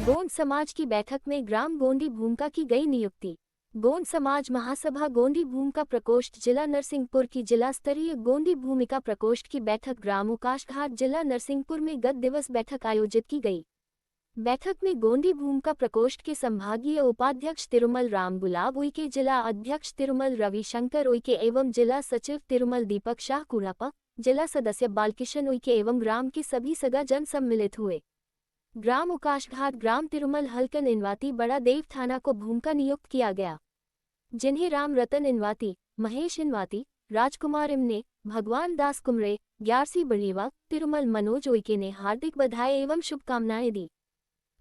गोंड समाज की बैठक में ग्राम गोंडी भूमिका की गई नियुक्ति। गोंड समाज महासभा गोंडी भूमिका प्रकोष्ठ जिला नरसिंहपुर की जिला स्तरीय गोंडी भूमिका प्रकोष्ठ की बैठक ग्राम उकाशघाट जिला नरसिंहपुर में गत दिवस बैठक आयोजित की गई। बैठक में गोंडी भूमिका प्रकोष्ठ के संभागीय उपाध्यक्ष तिरुमल राम गुलाब उइके, जिला अध्यक्ष तिरुमल रविशंकर उइके एवं जिला सचिव तिरुमल दीपक शाह कुरापा, जिला सदस्य बालकिशन उइके एवं ग्राम के सभी सगा जन सम्मिलित हुए। ग्राम उकाशघाट ग्राम तिरुमल हलकन इनवाती बड़ा देव थाना को भूमिका नियुक्त किया गया, जिन्हें राम रतन इनवाती, महेश इनवाती, राजकुमार इमने, भगवान दास कुमरे, ग्यारसी बड़ीवा, तिरुमल मनोज उइके ने हार्दिक बधाई एवं शुभकामनाएं दी।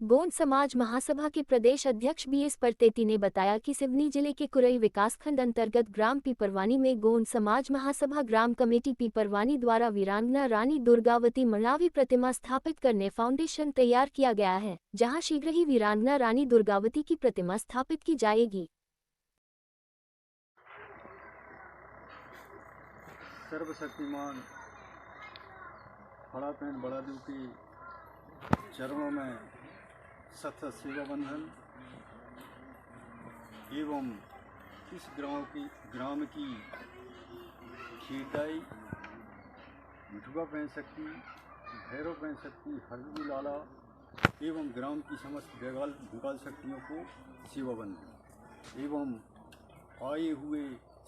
गोंड समाज महासभा के प्रदेश अध्यक्ष बीएस परतेती ने बताया कि सिवनी जिले के कुरई विकासखंड अंतर्गत ग्राम पीपरवानी में गोंड समाज महासभा ग्राम कमेटी पीपरवानी द्वारा वीरांगना रानी दुर्गावती मड़ावी प्रतिमा स्थापित करने फाउंडेशन तैयार किया गया है, जहां शीघ्र ही वीरांगना रानी दुर्गावती की प्रतिमा स्थापित की जाएगी। सर्वशक्तिमान बड़ा पेड़ बड़ा देव के चरणों में सत सेवा बंधन एवं इस ग्राम की खेताई मिठुआ पहन सकती, भैरव पहन सकती, हरदू लाला एवं ग्राम की समस्त भूकाल शक्तियों को सेवा बंधन एवं आए हुए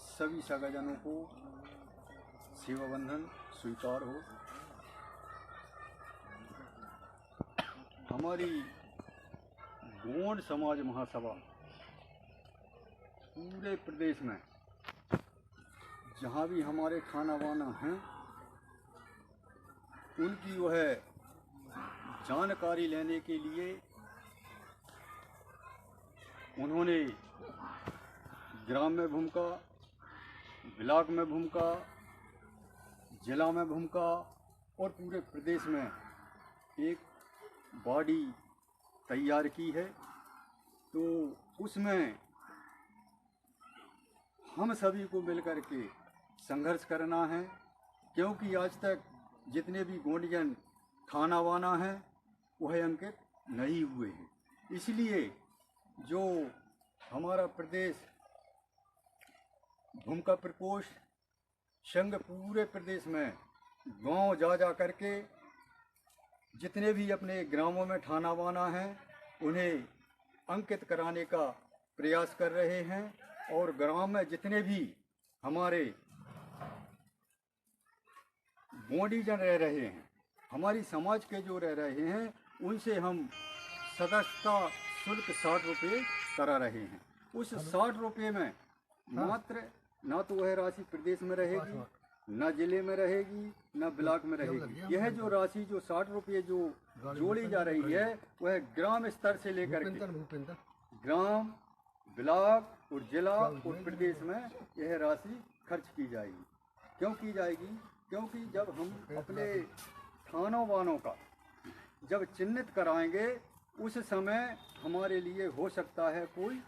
सभी सगाजनों को सेवा बंधन स्वीकार हो। हमारी गोंड समाज महासभा पूरे प्रदेश में जहाँ भी हमारे खाना वाना हैं उनकी वह जानकारी लेने के लिए उन्होंने ग्राम में भूमिका, ब्लॉक में भूमिका, जिला में भूमिका और पूरे प्रदेश में एक बॉडी तैयार की है। तो उसमें हम सभी को मिलकर के संघर्ष करना है, क्योंकि आज तक जितने भी गोंडियन खाना वाना हैं वह अंकित नहीं हुए हैं। इसलिए जो हमारा प्रदेश भूमिका प्रकोष्ठ संघ पूरे प्रदेश में गांव जा करके जितने भी अपने ग्रामों में ठाना वाना हैं उन्हें अंकित कराने का प्रयास कर रहे हैं और ग्राम में जितने भी हमारे गोंडीजन रह रहे हैं, हमारी समाज के जो रह रहे हैं, उनसे हम सदस्यता शुल्क 60 रुपये करा रहे हैं। उस 60 रुपये में मात्र ना तो वह राशि प्रदेश में रहेगी, न जिले में रहेगी, न ब्लॉक में रहेगी। यह जो राशि जो 60 रुपये जो जोड़ी जा रही है वह ग्राम स्तर से लेकर के ग्राम, ब्लॉक और जिला और प्रदेश में यह राशि खर्च की जाएगी। क्यों की जाएगी? क्योंकि जब हम अपने थानों वानों का जब चिन्हित कराएंगे उस समय हमारे लिए हो सकता है कोई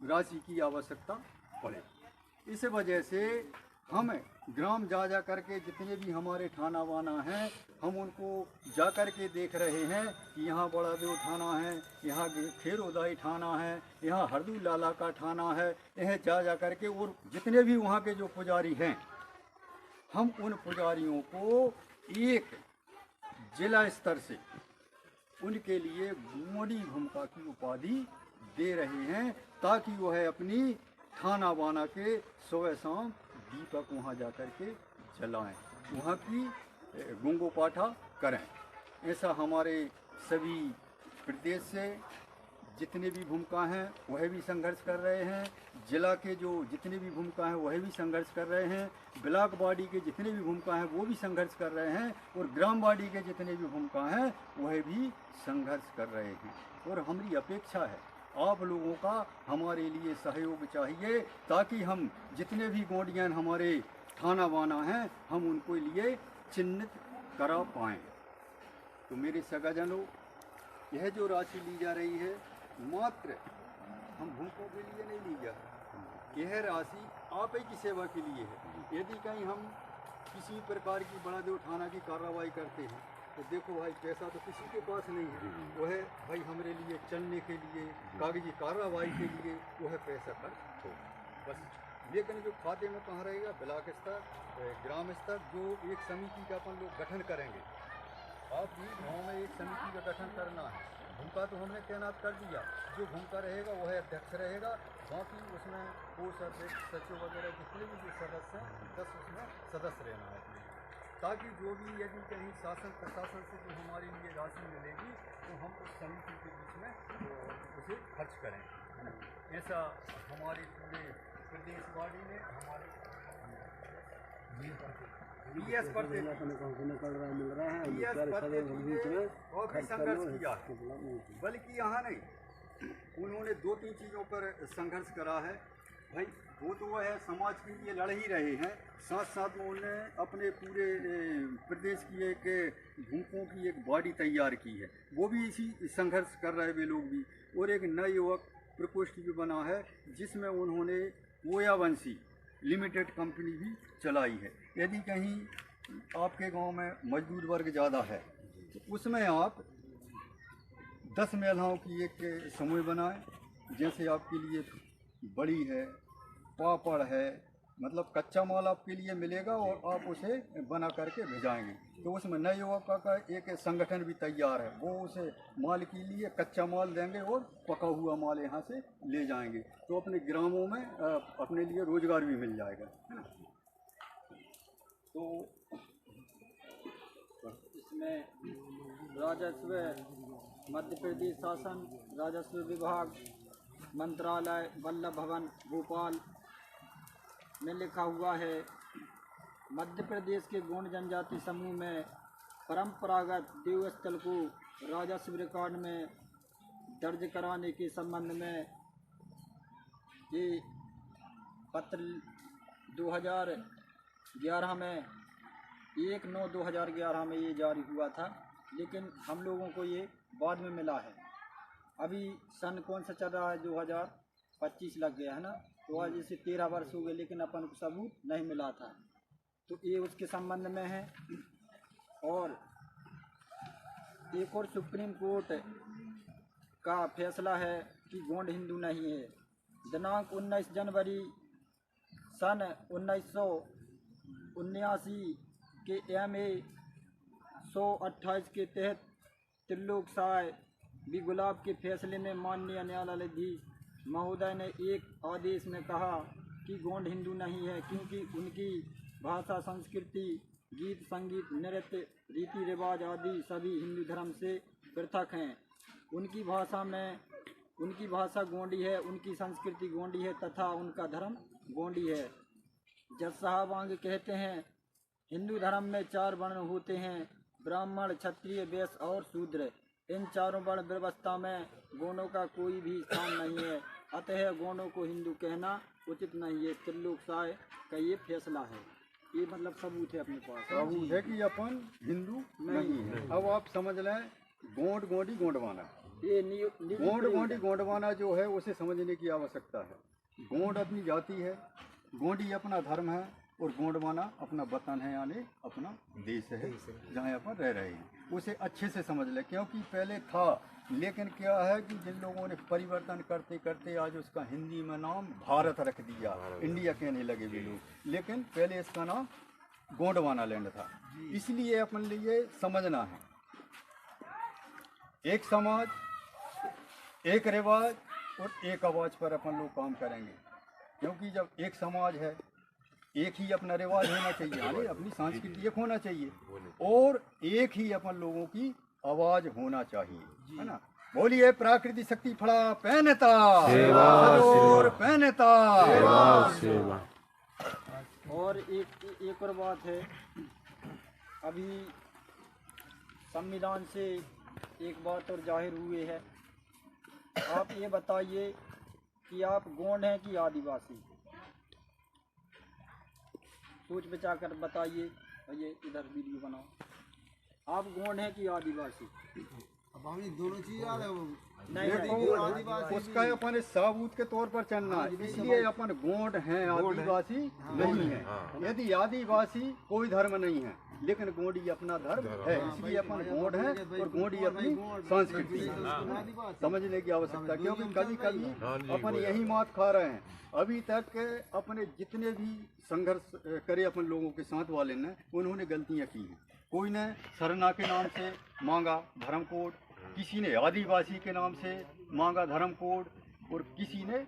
राशि की आवश्यकता पड़े। इस वजह से हम ग्राम जा करके जितने भी हमारे थाना वाना हैं हम उनको जा कर के देख रहे हैं कि यहाँ बड़ा देव थाना है, यहाँ खेर उदाई थाना है, यहाँ हरदू लाला का थाना है। यह जा करके और जितने भी वहाँ के जो पुजारी हैं हम उन पुजारियों को एक जिला स्तर से उनके लिए गोंडी भूमिका की उपाधि दे रहे हैं, ताकि वह अपनी थाना वाना के सुबह शाम दीपक वहाँ जा कर के जलाएँ, वहाँ की गुंगो पाठा करें। ऐसा हमारे सभी प्रदेश से जितने भी भूमिका हैं वह भी संघर्ष कर रहे हैं, जिला के जो जितने भी भूमिका हैं वह भी संघर्ष कर रहे हैं, ब्लॉक बॉडी के जितने भी भूमिका हैं वो भी संघर्ष कर रहे हैं और ग्राम बॉडी के जितने भी भूमिका हैं वह भी संघर्ष कर रहे हैं। और हमारी अपेक्षा है आप लोगों का हमारे लिए सहयोग चाहिए, ताकि हम जितने भी गोंडियन हमारे थाना वाना हैं हम उनको लिए चिन्हित करा पाएँ। तो मेरे सगाजनों, यह जो राशि ली जा रही है मात्र हम भूखों के लिए नहीं ली जा रही, यह राशि आप ही की सेवा के लिए है। यदि कहीं हम किसी प्रकार की बड़ा देव थाना की कार्रवाई करते हैं तो देखो भाई पैसा तो किसी के पास नहीं है, वो है भाई हमारे लिए चलने के लिए, कागजी कार्रवाई के लिए वो है पैसा खर्च हो बस। लेकिन जो खाते में कहाँ रहेगा, ब्लॉक स्तर, ग्राम स्तर, जो एक समिति का अपन लोग गठन करेंगे। आप भी गाँव में एक समिति का गठन करना है, भूखा तो हमने तैनात कर दिया, जो भूखा रहेगा वो है अध्यक्ष रहेगा, बाकी उसमें कोष अध्यक्ष सचिव वगैरह जितने भी जो सदस्य हैं 10 उसमें सदस्य रहना है अपने, ताकि जो भी यदि कहीं शासन प्रशासन से जो हमारे लिए राशि मिलेगी तो हम उस समिति के बीच में उसे खर्च करें, है ना। ऐसा हमारे पूरे प्रदेशवासी ने हमारे बीएस पर निकल रहा मिल रहा है, और भी संघर्ष किया, बल्कि यहाँ नहीं, उन्होंने 2-3 चीज़ों पर संघर्ष करा है भाई। वो तो वह है समाज के लिए लड़ ही रहे हैं, साथ साथ में उन्होंने अपने पूरे प्रदेश की एक भूखों की एक बॉडी तैयार की है, वो भी इसी संघर्ष कर रहे वे लोग भी। और एक नए युवक प्रकोष्ठ भी बना है जिसमें उन्होंने ओयावंशी लिमिटेड कंपनी भी चलाई है। यदि कहीं आपके गांव में मजदूर वर्ग ज़्यादा है तो उसमें आप 10 महिलाओं की एक समूह बनाएं, जैसे आपके लिए बड़ी है, पापड़ है, मतलब कच्चा माल आपके लिए मिलेगा और आप उसे बना करके भेजाएंगे। तो उसमें नए युवक का एक संगठन भी तैयार है, वो उसे माल के लिए कच्चा माल देंगे और पका हुआ माल यहाँ से ले जाएंगे, तो अपने ग्रामों में अपने लिए रोजगार भी मिल जाएगा, है ना। तो इसमें राजस्व मध्य प्रदेश शासन राजस्व विभाग मंत्रालय वल्लभ भवन भोपाल में लिखा हुआ है, मध्य प्रदेश के गोंड जनजाति समूह में परंपरागत देवस्थल को राजस्व रिकॉर्ड में दर्ज कराने के संबंध में ये पत्र 2011 में 1/9/2011 में ये जारी हुआ था, लेकिन हम लोगों को ये बाद में मिला है। अभी सन कौन सा चल रहा है, 2025 लग गया है ना, तो आज इसे 13 वर्ष हो गए, लेकिन अपन को सबूत नहीं मिला था। तो ये उसके संबंध में है। और एक और सुप्रीम कोर्ट का फैसला है कि गोंड हिंदू नहीं है। दिनांक 19 जनवरी सन 1979 के MA 128 के तहत त्रिलोक साय बी गुलाब के फैसले में माननीय न्यायाधीश महोदय ने एक आदेश में कहा कि गोंड हिंदू नहीं है, क्योंकि उनकी भाषा, संस्कृति, गीत, संगीत, नृत्य, रीति रिवाज आदि सभी हिंदू धर्म से पृथक हैं। उनकी भाषा गोंडी है, उनकी संस्कृति गोंडी है तथा उनका धर्म गोंडी है। जज साहब आगे कहते हैं, हिंदू धर्म में 4 वर्ण होते हैं, ब्राह्मण, क्षत्रिय, वैश्य और शूद्र। इन चारों वर्ण व्यवस्था में गोंडों का कोई भी स्थान नहीं है, अतः गोंडों को हिंदू कहना उचित नहीं है। त्रिलोक साय का ये फैसला है। ये मतलब सबूत है अपने पास, सबूत है कि अपन हिंदू नहीं है। अब आप समझ लें, गोंड गोंडी गोंडवाना, ये गोंड गोंडी गोंडवाना जो है उसे समझने की आवश्यकता है। गोंड अपनी जाति है, गोंडी अपना धर्म है और गोंडवाना अपना वतन है, यानी अपना देश है जहाँ अपन रह रहे हैं। उसे अच्छे से समझ ले, क्योंकि पहले था, लेकिन क्या है कि जिन लोगों ने परिवर्तन करते करते आज उसका हिंदी में नाम भारत रख दिया, इंडिया कहने लगे भी लोग, लेकिन पहले इसका नाम गोंडवाना लैंड था। इसलिए अपन लिए समझना है, एक समाज, एक रिवाज और एक आवाज़ पर अपन लोग काम करेंगे। क्योंकि जब एक समाज है, एक ही अपना रिवाज होना चाहिए, यानी अपनी संस्कृति एक होना चाहिए, और एक ही अपन लोगों की आवाज होना चाहिए, है ना। बोलिए प्राकृतिक शक्ति फड़ा पहनता और पहनता। और एक और बात है, अभी संविधान से एक बात और जाहिर हुई है। आप ये बताइए कि आप गोंड हैं कि आदिवासी? सोच विचार कर बताइए। ये इधर वीडियो बनाओ, आप गोंड हैं कि आदिवासी? अब हमने दोनों चीज यार देखो उसका अपन साबूत के तौर पर चलना है, इसलिए अपन गोंड हैं, आदिवासी नहीं है। यदि आदिवासी कोई धर्म नहीं है लेकिन गोंडी अपना धर्म है, इसलिए अपन गोंड है और गोंडी अपनी संस्कृति है। समझने की आवश्यकता, क्योंकि कभी कभी अपन यही मात खा रहे हैं। अभी तक के अपने जितने भी संघर्ष करे अपन लोगों के साथ वाले ने, उन्होंने गलतियां की हैं। कोई ने सरना के नाम से मांगा धर्म कोड, किसी ने आदिवासी के नाम से मांगा धर्म कोड, और किसी ने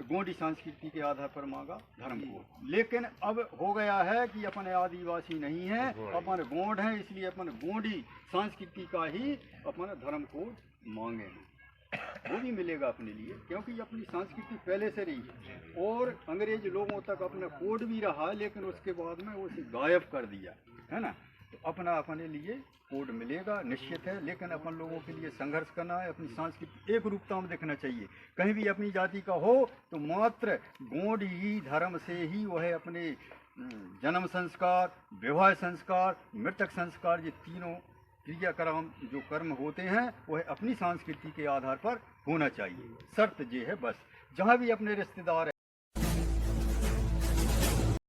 गोंडी संस्कृति के आधार पर मांगा धर्म कोड। लेकिन अब हो गया है कि अपन आदिवासी नहीं है, अपन गोंड हैं, इसलिए अपन गोंडी संस्कृति का ही अपन धर्म कोड मांगेंगे। वो भी मिलेगा अपने लिए, क्योंकि अपनी संस्कृति पहले से रही है और अंग्रेज लोगों तक अपना कोड भी रहा, लेकिन उसके बाद में उसे गायब कर दिया है ना। तो अपना अपने लिए कोड मिलेगा निश्चित है, लेकिन अपन लोगों के लिए संघर्ष करना है। अपनी संस्कृति एक रूपता में देखना चाहिए। कहीं भी अपनी जाति का हो तो मात्र गोंड ही धर्म से ही वह अपने जन्म संस्कार, विवाह संस्कार, मृतक संस्कार, ये तीनों क्रियाक्रम जो कर्म होते हैं वह अपनी संस्कृति के आधार पर होना चाहिए। शर्त ये है बस। जहाँ भी अपने रिश्तेदार